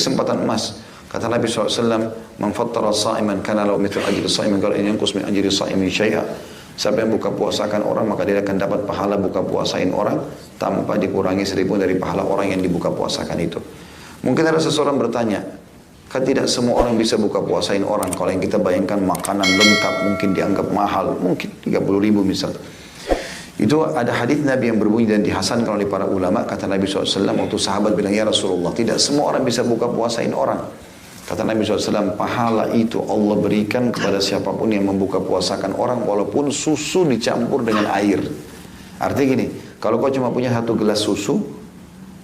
kesempatan emas. Kata Nabi SAW, "Man fattara sha'iman kana lahu mithlu ajri sha'imin qala in yanqus min ajri sha'imi syai'a." Siapa yang buka puasakan orang, maka dia akan dapat pahala buka puasain orang tanpa dikurangi 1000 dari pahala orang yang dibuka puasakan itu. Mungkin ada seseorang bertanya, kan tidak semua orang bisa buka puasain orang. Kalau yang kita bayangkan makanan lengkap mungkin dianggap mahal, mungkin 30.000 misal. Itu ada hadis Nabi yang berbunyi dan dihasankan oleh para ulama. Kata Nabi SAW, waktu sahabat bilang, "Ya Rasulullah, tidak semua orang bisa buka puasain orang." Kata Nabi SAW, pahala itu Allah berikan kepada siapapun yang membuka puasakan orang walaupun susu dicampur dengan air. Artinya gini, kalau kau cuma punya 1 gelas susu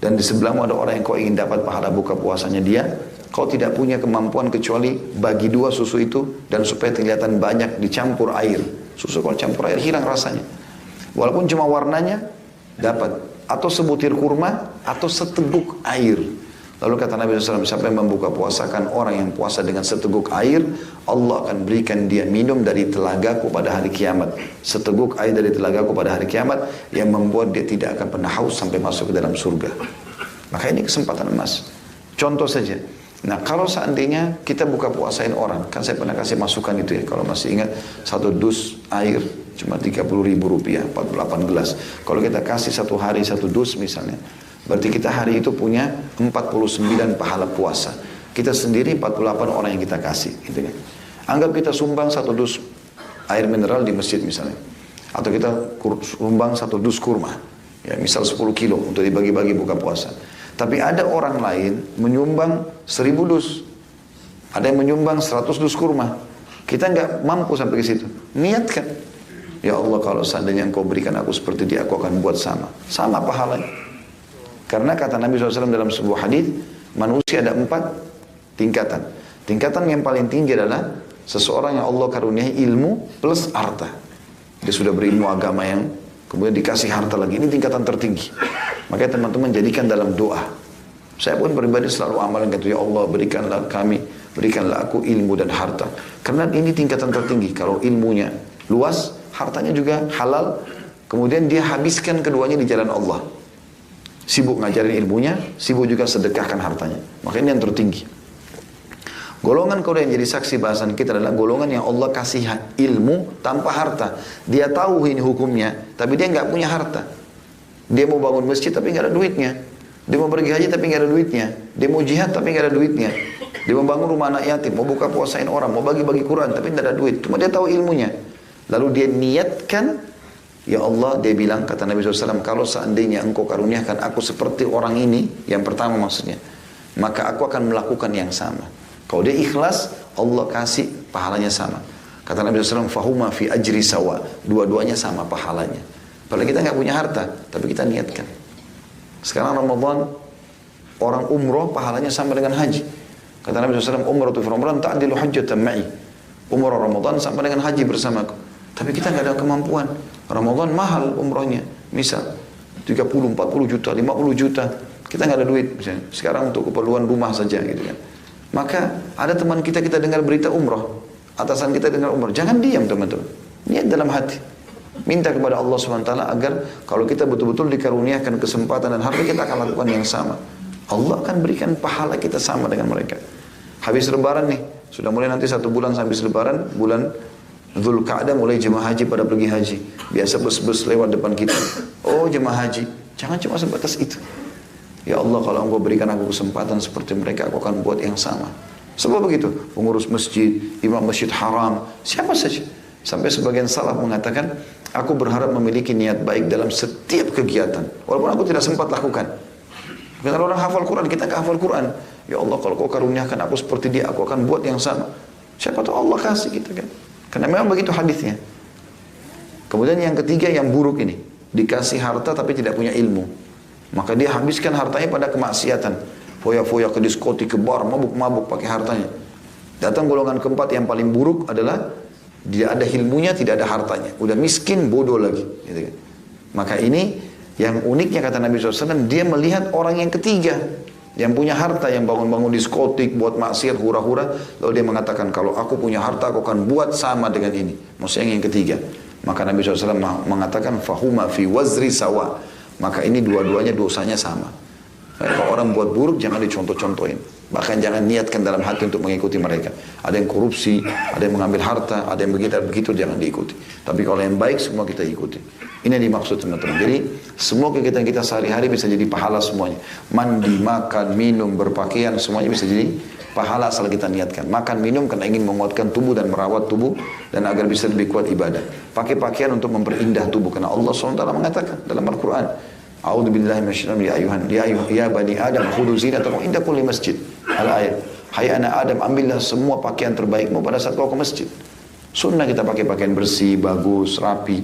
dan di sebelahmu ada orang yang kau ingin dapat pahala buka puasanya dia, kau tidak punya kemampuan kecuali bagi 2 susu itu dan supaya kelihatan banyak dicampur air. Susu kalau campur air hilang rasanya. Walaupun cuma warnanya dapat. Atau sebutir kurma atau seteguk air. Lalu kata Nabi SAW, siapa yang membuka puasakan orang yang puasa dengan seteguk air, Allah akan berikan dia minum dari telagaku pada hari kiamat. Seteguk air dari telagaku pada hari kiamat yang membuat dia tidak akan pernah haus sampai masuk ke dalam surga. Maka ini kesempatan emas. Contoh saja. Nah kalau seandainya kita buka puasain orang, kan saya pernah kasih masukan itu ya, kalau masih ingat, 1 dus air cuma 30.000 rupiah, 48 gelas. Kalau kita kasih 1 hari 1 dus misalnya, berarti kita hari itu punya 49 pahala puasa. Kita sendiri 48 orang yang kita kasih. Gitu kan. Anggap kita sumbang 1 dus air mineral di masjid misalnya. Atau kita sumbang 1 dus kurma. Ya, misal 10 kilo untuk dibagi-bagi buka puasa. Tapi ada orang lain menyumbang 1000 dus. Ada yang menyumbang 100 dus kurma. Kita nggak mampu sampai ke situ. Niatkan. Ya Allah, kalau seandainya Engkau berikan aku seperti dia, aku akan buat sama. Sama pahalanya. Karena kata Nabi SAW dalam sebuah hadis, manusia ada 4 tingkatan. Tingkatan yang paling tinggi adalah seseorang yang Allah karuniai ilmu plus harta. Dia sudah berilmu agama yang kemudian dikasih harta lagi. Ini tingkatan tertinggi. Makanya teman-teman jadikan dalam doa. Saya pun pribadi selalu amalan kata, ya Allah berikanlah kami, berikanlah aku ilmu dan harta. Karena ini tingkatan tertinggi. Kalau ilmunya luas, hartanya juga halal. Kemudian dia habiskan keduanya di jalan Allah. Sibuk ngajarin ilmunya, sibuk juga sedekahkan hartanya. Maka ini yang tertinggi. Golongan kau yang jadi saksi bahasan kita adalah golongan yang Allah kasih ilmu tanpa harta. Dia tahu ini hukumnya, tapi dia nggak punya harta. Dia mau bangun masjid tapi nggak ada duitnya. Dia mau pergi haji tapi nggak ada duitnya. Dia mau jihad tapi nggak ada duitnya. Dia mau bangun rumah anak yatim, mau buka puasain orang, mau bagi-bagi Quran tapi nggak ada duit. Cuma dia tahu ilmunya. Lalu dia niatkan, ya Allah, dia bilang, kata Nabi SAW, kalau seandainya engkau karuniakan aku seperti orang ini, yang pertama maksudnya, maka aku akan melakukan yang sama. Kalau dia ikhlas, Allah kasih pahalanya sama. Kata Nabi SAW, fahuma fi ajri sawa. Dua-duanya sama pahalanya. Padahal kita nggak punya harta, tapi kita niatkan. Sekarang Ramadan, orang umroh pahalanya sama dengan haji. Kata Nabi SAW, umratu fi Ramadan ta'dilu hajjatan ma'i. Umrah Ramadan sama dengan haji bersamaku. Tapi kita nggak ada kemampuan. Ramadan mahal umrohnya. Misal 30, 40 juta, 50 juta. Kita nggak ada duit misalnya. Sekarang untuk keperluan rumah saja gitu kan. Maka ada teman kita dengar berita umroh. Atasan kita dengar umroh. Jangan diam teman-teman. Niat dalam hati. Minta kepada Allah SWT agar kalau kita betul-betul dikaruniakan kesempatan dan harta, kita akan lakukan yang sama. Allah akan berikan pahala kita sama dengan mereka. Habis lebaran nih. Sudah mulai nanti 1 bulan habis lebaran. Bulan Dzulqa'dah mulai jemaah haji pada pergi haji. Biasa bus-bus lewat depan kita. Oh jemaah haji. Jangan cuma sebatas itu. Ya Allah, kalau Engkau berikan aku kesempatan seperti mereka, aku akan buat yang sama. Sebab begitu. Pengurus masjid, imam masjid haram, siapa saja. Sampai sebagian salaf mengatakan, aku berharap memiliki niat baik dalam setiap kegiatan. Walaupun aku tidak sempat lakukan. Kalau orang hafal Quran, kita nggak hafal Quran. Ya Allah, kalau Kau karuniakan aku seperti dia, aku akan buat yang sama. Siapa tahu Allah kasih kita kan. Karena memang begitu hadisnya. Kemudian yang ketiga yang buruk ini. Dikasih harta tapi tidak punya ilmu. Maka dia habiskan hartanya pada kemaksiatan. Foya-foya ke diskotik, ke bar, mabuk-mabuk pakai hartanya. Datang golongan keempat yang paling buruk adalah dia ada ilmunya, tidak ada hartanya. Udah miskin, bodoh lagi. Gitu kan. Maka ini yang uniknya kata Nabi SAW, dia melihat orang yang ketiga. Yang punya harta, yang bangun-bangun diskotik, buat maksiat, hura-hura. Lalu dia mengatakan, kalau aku punya harta, aku akan buat sama dengan ini. Maksudnya yang ketiga. Maka Nabi SAW mengatakan, fahuma fi wazri sawa. Maka ini dua-duanya dosanya sama. Kalau orang buat buruk, jangan dicontoh-contohin. Bahkan jangan niatkan dalam hati untuk mengikuti mereka. Ada yang korupsi, ada yang mengambil harta, ada yang begitu, jangan diikuti. Tapi kalau yang baik semua kita ikuti. Ini yang dimaksud teman-teman. Jadi semua kegiatan kita sehari-hari bisa jadi pahala semuanya. Mandi, makan, minum, berpakaian semuanya bisa jadi pahala asal kita niatkan. Makan, minum karena ingin menguatkan tubuh dan merawat tubuh dan agar bisa lebih kuat ibadah. Pakai pakaian untuk memperindah tubuh karena Allah SWT mengatakan dalam Al-Quran. A'udzu billahi minasyaitonir rajim. Ya bani Adam khudhu zinatakum inda kulli masjid. Al-ayat. Hai anak Adam, ambillah semua pakaian terbaikmu pada saat kau ke masjid. Sunnah kita pakai pakaian bersih, bagus, rapi.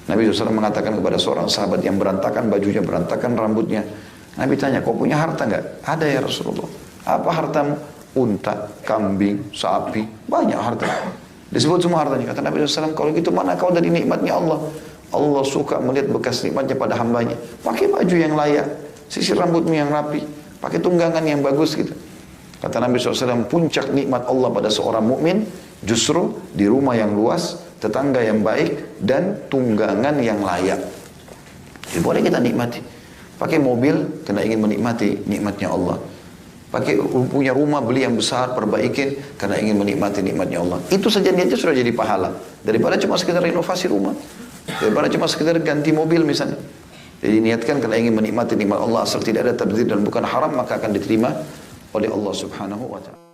Nabi SAW mengatakan kepada seorang sahabat yang berantakan bajunya, berantakan rambutnya. Nabi tanya, kau punya harta enggak? Ada ya Rasulullah. Apa hartamu? Unta, kambing, sapi, banyak harta. Disebut semua hartanya. Kata Nabi SAW, kalau gitu mana kau dari nikmatnya Allah? Allah suka melihat bekas nikmatnya pada hambanya. Pakai baju yang layak, sisir rambutmu yang rapi, pakai tunggangan yang bagus gitu. Kata Nabi SAW, puncak nikmat Allah pada seorang mukmin justru di rumah yang luas, tetangga yang baik, dan tunggangan yang layak. Jadi boleh kita nikmati. Pakai mobil karena ingin menikmati nikmatnya Allah. Pakai punya rumah, beli yang besar, perbaikin karena ingin menikmati nikmatnya Allah. Itu saja niatnya sudah jadi pahala. Daripada cuma sekedar renovasi rumah. Daripada cuma sekedar ganti mobil misalnya. Jadi niatkan karena ingin menikmati nikmat Allah asal tidak ada tabdzir dan bukan haram, maka akan diterima oleh Allah Subhanahu wa ta'ala.